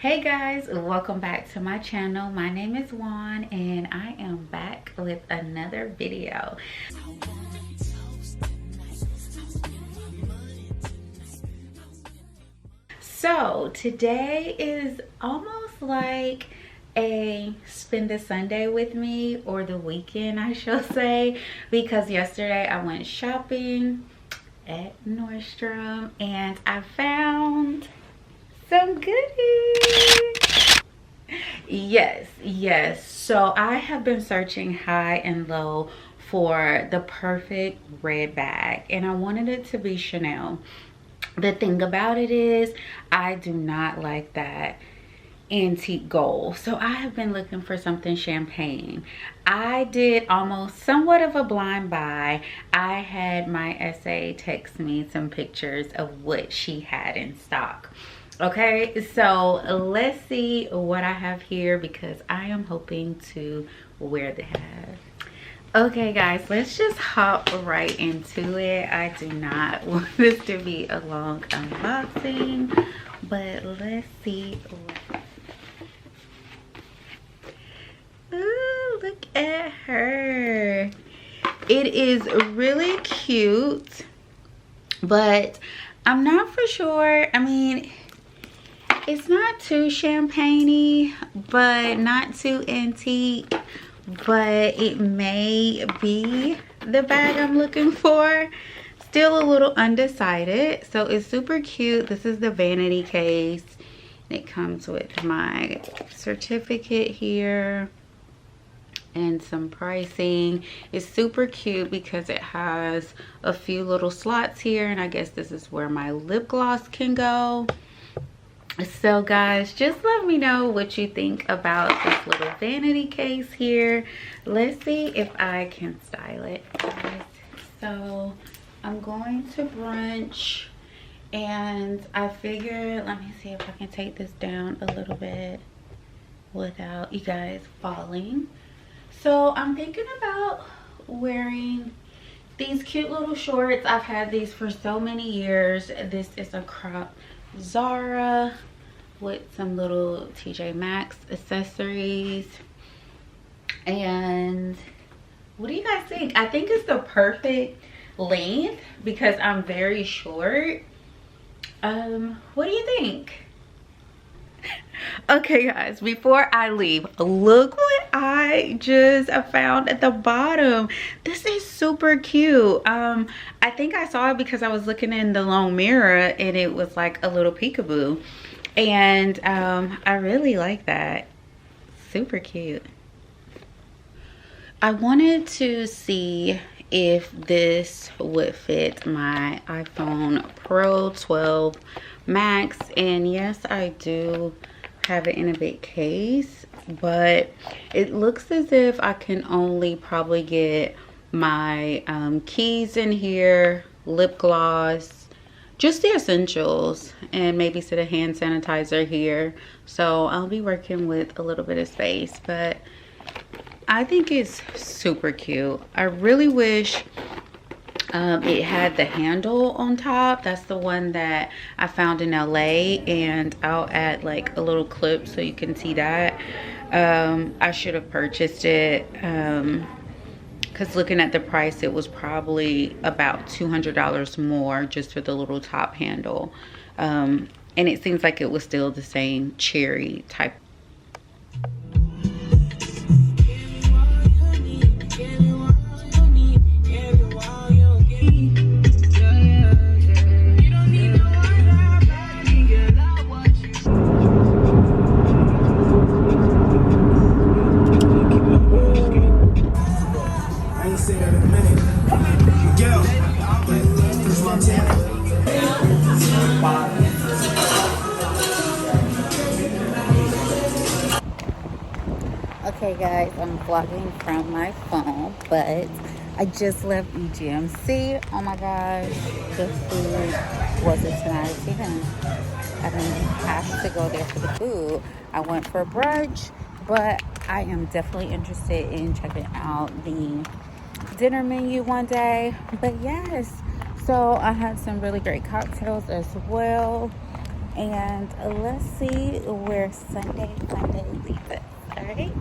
Hey guys, welcome back to my channel. My name is Juan and I am back with another video. So today is almost like a spend a Sunday with me, or the weekend I shall say, because yesterday I went shopping at Nordstrom and I found some goodies. Yes, so I have been searching high and low for the perfect red bag and I wanted it to be Chanel. The thing about it is I do not like that antique gold, so I have been looking for something champagne. I did almost somewhat of a blind buy. I had my SA text me some pictures of what she had in stock. Okay, so let's see what I have here because I am hoping to wear the hat. Okay guys, let's just hop right into it. I do not want this to be a long unboxing, but let's see. Ooh, look at her. It is really cute, but I'm not for sure. I mean, it's not too champagne-y, but not too antique, but it may be the bag I'm looking for. Still a little undecided. So it's super cute. This is the Vanity case. It comes with my certificate here and some pricing. It's super cute because it has a few little slots here, and I guess this is where my lip gloss can go. So guys, just let me know what you think about this little vanity case here. Let's see if I can style it, guys. So I'm going to brunch and I figured, let me see if I can take this down a little bit without you guys falling. So I'm thinking about wearing these cute little shorts. I've had these for so many years. This is a crop Zara with some little TJ Maxx accessories. And what do you guys think? I think it's the perfect length because I'm very short. What do you think? Okay guys, before I leave, look what I just found at the bottom. This is super cute. I think I saw it because I was looking in the long mirror and it was like a little peekaboo, and I really like that. Super cute. I wanted to see if this would fit my iPhone Pro 12 Max, and yes, I do have it in a big case, but it looks as if I can only probably get my keys in here, lip gloss, just the essentials, and maybe set a hand sanitizer here. So I'll be working with a little bit of space, but I think it's super cute. I really wish it had the handle on top. That's the one that I found in LA, and I'll add like a little clip so you can see that. I should have purchased it because looking at the price, it was probably about $200 more just for the little top handle, and it seems like it was still the same cherry type. Okay guys, I'm vlogging from my phone, but I just left EGMC. Oh my gosh, the food was a 10 out of 10. I didn't have to go there for the food. I went for brunch, but I am definitely interested in checking out the dinner menu one day. But yes, so I had some really great cocktails as well. And let's see where Sunday Funday leads us. All right.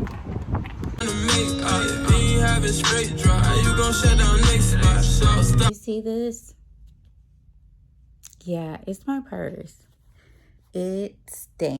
You see this? Yeah, it's my purse. It stinks.